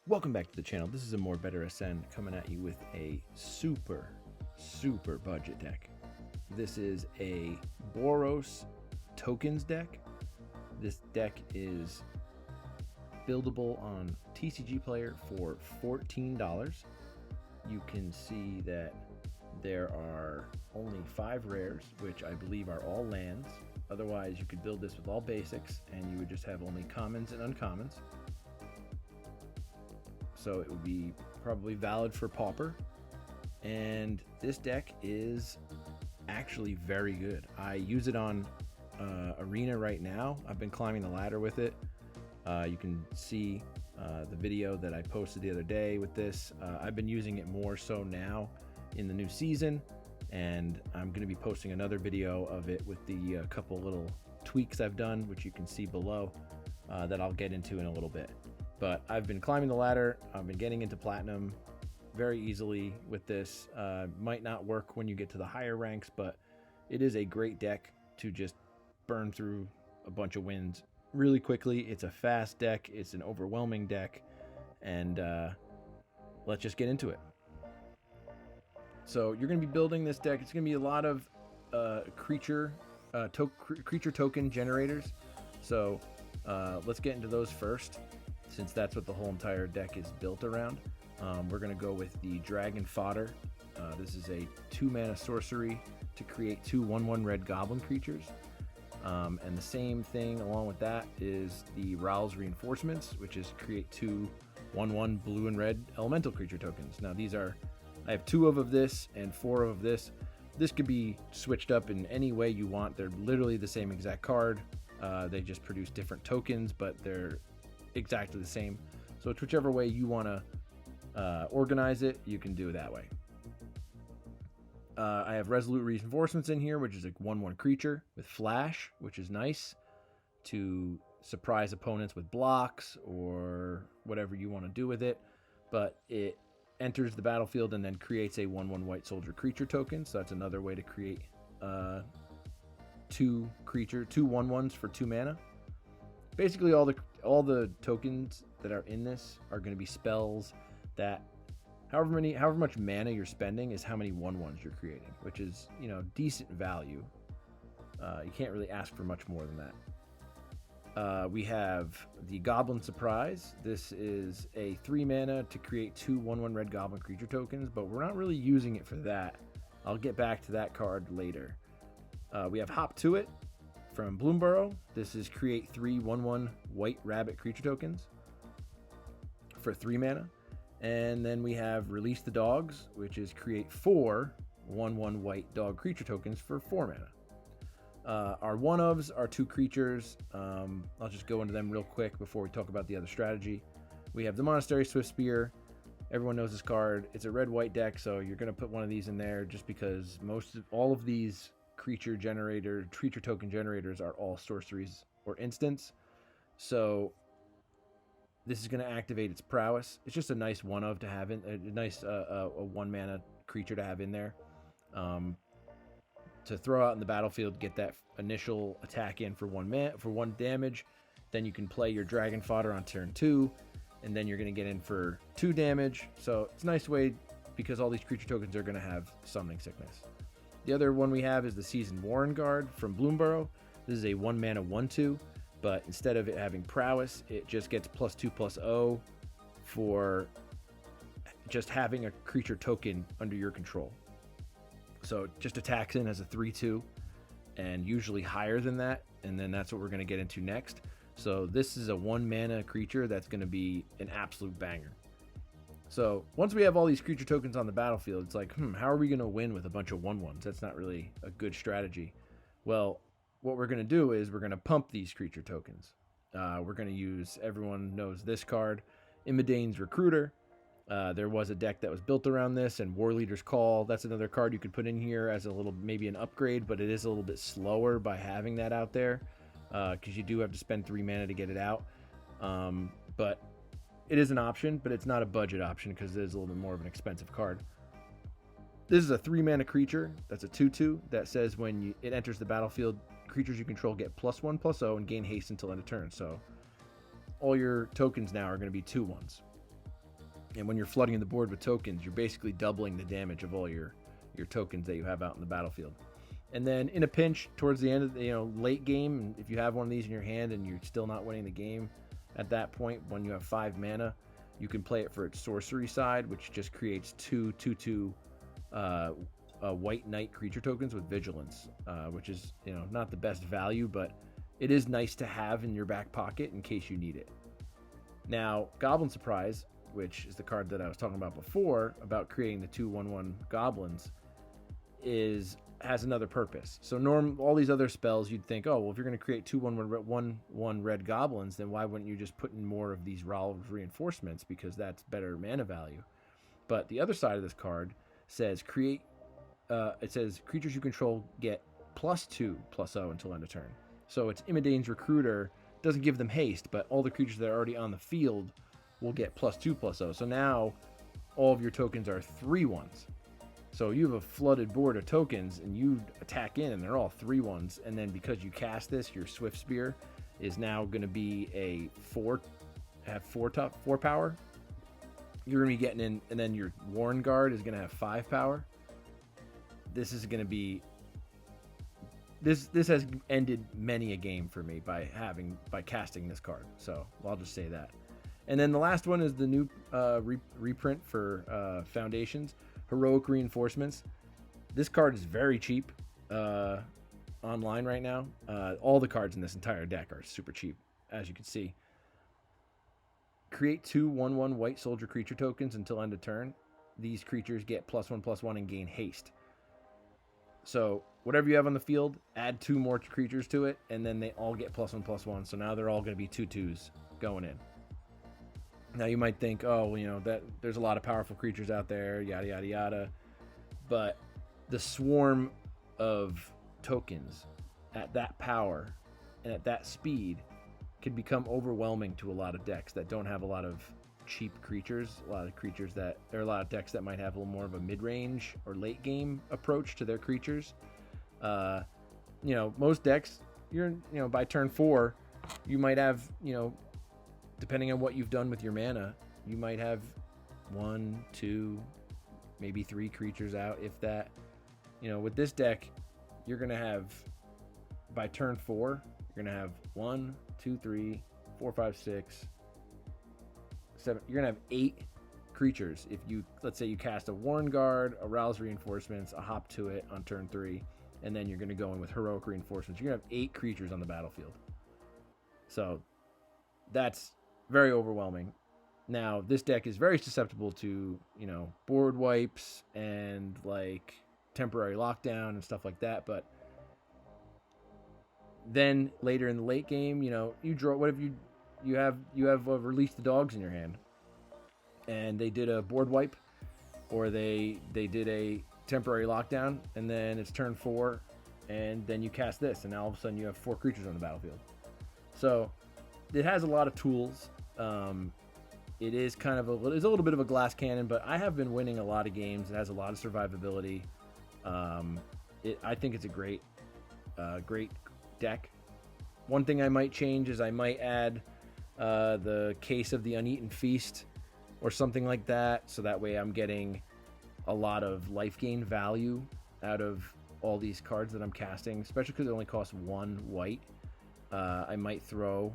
Welcome back to the channel. This is a More Better Ascend coming at you with a super budget deck. This is a Boros Tokens deck. This deck is buildable on TCG Player for $14. You can see that there are only 5 rares, which I believe are all lands. Otherwise, you could build this with all basics and you would just have only commons and uncommons. So it would be probably valid for Pauper. And this deck is actually very good. I use it on Arena right now. I've been climbing the ladder with it. You can see the video that I posted the other day with this. I've been using it more so now in the new season, and I'm going to be posting another video of it with the couple little tweaks I've done, which you can see below, that I'll get into in a little bit. But I've been climbing the ladder. I've been getting into platinum very easily with this. Might not work when you get to the higher ranks, but it is a great deck to just burn through a bunch of wins really quickly. It's a fast deck. It's an overwhelming deck. And let's just get into it. So you're going to be building this deck. It's going to be a lot of creature token generators. So let's get into those first, since that's what the whole entire deck is built around. We're going to go with the Dragon Fodder. This is a 2-mana sorcery to create 2 1/1 red goblin creatures. And the same thing along with that is the Rowl's Reinforcements, which is create 2 1/1 blue and red elemental creature tokens. Now these are, I have 2 of this and 4 of this. This could be switched up in any way you want. They're literally the same exact card. They just produce different tokens, but they're exactly the same. So it's whichever way you want to organize it, you can do it that way. I have Resolute Reinforcements in here, which is a 1/1 creature with flash, which is nice to surprise opponents with blocks or whatever you want to do with it. But it enters the battlefield and then creates a 1/1 white soldier creature token. So that's another way to create 2 1/1s for 2 mana. Basically, all the tokens that are in this are going to be spells that however much mana you're spending is how many 1/1s you're creating, which is, you know, decent value. You can't really ask for much more than that. We have the Goblin Surprise. This is a 3 mana to create 2 1/1 red goblin creature tokens, but we're not really using it for that. I'll get back to that card later. We have Hop to It from Bloomborough. This is create 3 1/1 white rabbit creature tokens for 3 mana. And then we have Release the Dogs, which is create 4 1/1 white dog creature tokens for 4 mana. Our one-ofs are 2 creatures. I'll just go into them real quick before we talk about the other strategy. We have the Monastery Swiftspear. Everyone knows this card. It's a red-white deck, so you're going to put one of these in there just because all of these creature token generators are all sorceries or instants. So this is going to activate its prowess. It's just a nice one-of to have in, a nice a 1-mana creature to have in there. To throw out in the battlefield, get that initial attack in for 1 damage. Then you can play your Dragon Fodder on turn 2, and then you're going to get in for 2 damage. So it's a nice way, because all these creature tokens are going to have Summoning Sickness. The other one we have is the Seasoned Warren Guard from Bloomborough. This is a 1-mana 1/2, but instead of it having prowess, it just gets +2/+0 for just having a creature token under your control. So it just attacks in as a 3/2 and usually higher than that, and then that's what we're going to get into next. So this is a 1-mana creature that's going to be an absolute banger. So once we have all these creature tokens on the battlefield, it's like, how are we going to win with a bunch of 1/1s? That's not really a good strategy. Well, what we're going to do is we're going to pump these creature tokens. We're going to use, everyone knows this card, Imidane's Recruiter. There was a deck that was built around this, and War Leader's Call. That's another card you could put in here as a little, maybe an upgrade, but it is a little bit slower by having that out there, because you do have to spend 3 mana to get it out. But it is an option, but it's not a budget option because it is a little bit more of an expensive card. This is a 3-mana creature. That's a 2/2 that says when it enters the battlefield, creatures you control get +1/+0 and gain haste until end of turn. So all your tokens now are going to be 2/1s. And when you're flooding the board with tokens, you're basically doubling the damage of all your tokens that you have out in the battlefield. And then in a pinch, towards the end of the, late game, if you have one of these in your hand and you're still not winning the game, at that point, when you have 5 mana, you can play it for its sorcery side, which just creates 2/2 white knight creature tokens with vigilance, which is not the best value, but it is nice to have in your back pocket in case you need it. Now, Goblin Surprise, which is the card that I was talking about before, about creating the 2/1/1 goblins, has another purpose. So all these other spells, you'd think, oh, well, if you're going to create 2/1/1 red goblins, then why wouldn't you just put in more of these Ral's reinforcements, because that's better mana value. But the other side of this card says it says creatures you control get +2/+0 until end of turn. So it's Imidane's Recruiter, doesn't give them haste, but all the creatures that are already on the field will get +2/+0. So now all of your tokens are 3/1s. So you have a flooded board of tokens, and you attack in, and they're all 3/1s. And then because you cast this, your Swift Spear is now going to be a 4 power. You're going to be getting in, and then your Warren Guard is going to have 5 power. This is going to be this has ended many a game for me by casting this card. So I'll just say that. And then the last one is the new reprint for Foundations. Heroic Reinforcements. This card is very cheap online right now. All the cards in this entire deck are super cheap, as you can see. Create 2/1/1 white soldier creature tokens until end of turn. These creatures get +1/+1 and gain haste. So whatever you have on the field, add 2 more creatures to it, and then they all get +1/+1. So now they're all going to be 2/2s going in. Now you might think, oh, that there's a lot of powerful creatures out there, yada yada yada, but the swarm of tokens at that power and at that speed can become overwhelming to a lot of decks that don't have a lot of cheap creatures. There are a lot of decks that might have a little more of a mid-range or late game approach to their creatures. Most decks, by turn 4, you might have, depending on what you've done with your mana, you might have 1, 2, maybe 3 creatures out, if that. With this deck, you're going to have, by turn 4, you're going to have 1, 2, 3, 4, 5, 6, 7. You're going to have 8 creatures. If let's say you cast a Warren Guard, a Ral's Reinforcements, a Hop to it on turn 3, and then you're going to go in with Heroic Reinforcements. You're going to have 8 creatures on the battlefield. So that's very overwhelming. Now, this deck is very susceptible to, board wipes and like temporary lockdown and stuff like that. But then later in the late game, you draw. What if you have Release the Dogs in your hand, and they did a board wipe, or they did a temporary lockdown, and then it's turn 4, and then you cast this, and now all of a sudden you have 4 creatures on the battlefield. So it has a lot of tools. It is kind of a little bit of a glass cannon, but I have been winning a lot of games. It has a lot of survivability. I think it's a great deck. One thing I might change is I might add the Case of the Uneaten Feast or something like that, so that way I'm getting a lot of life gain value out of all these cards that I'm casting, especially because it only costs 1 white. I might throw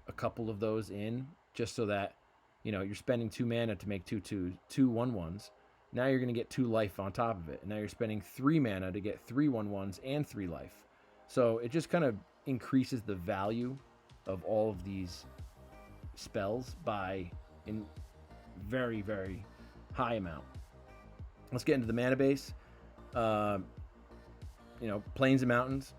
a couple of those in just so that you're spending 2 mana to make 2 1/1s. Now you're going to get 2 life on top of it, and now you're spending 3 mana to get 3 1/1s and 3 life. So it just kind of increases the value of all of these spells by in very, very high amount. Let's get into the mana base. Plains and mountains,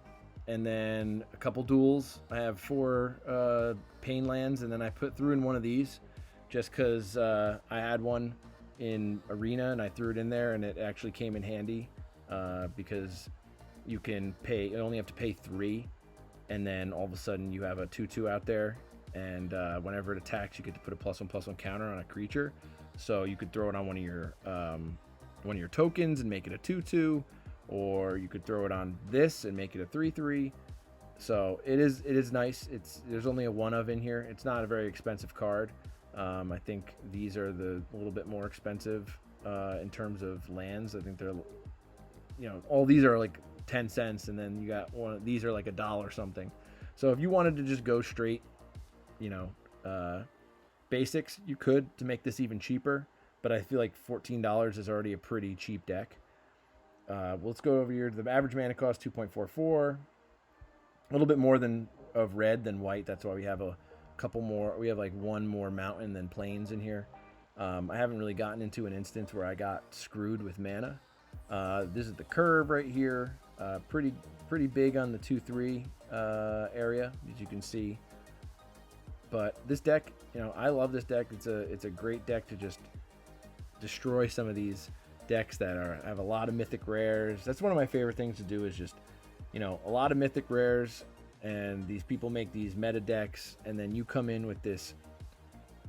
and then a couple duels. I have 4 pain lands, and then I threw in one of these just because I had one in Arena, and I threw it in there, and it actually came in handy because you only have to pay 3, and then all of a sudden you have a 2/2 out there, and whenever it attacks, you get to put a +1/+1 counter on a creature. So you could throw it on one of your one of your tokens and make it a 2/2, or you could throw it on this and make it a 3/3. So it is nice. There's only a 1 of in here. It's not a very expensive card. I think these are a little bit more expensive in terms of lands. I think they're, all these are like 10 cents, and then you got one of these are like $1 something. So if you wanted to just go straight, basics, you could to make this even cheaper. But I feel like $14 is already a pretty cheap deck. Let's go over here to the average mana cost, 2.44. A little bit more of red than white. That's why we have a couple more. We have like one more mountain than plains in here. I haven't really gotten into an instance where I got screwed with mana. This is the curve right here. Pretty big on the 2/3 area, as you can see. But this deck, I love this deck. It's a great deck to just destroy some of these decks that have a lot of mythic rares. That's one of my favorite things to do, is just a lot of mythic rares, and these people make these meta decks, and then you come in with this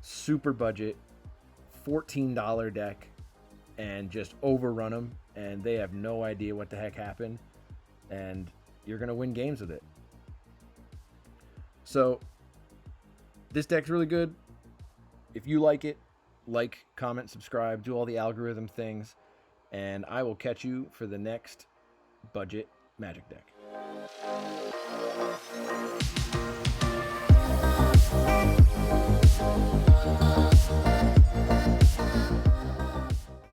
super budget $14 deck and just overrun them, and they have no idea what the heck happened, and you're going to win games with it. So this deck's really good. If you like it, like, comment, subscribe, do all the algorithm things, and I will catch you for the next budget Magic deck.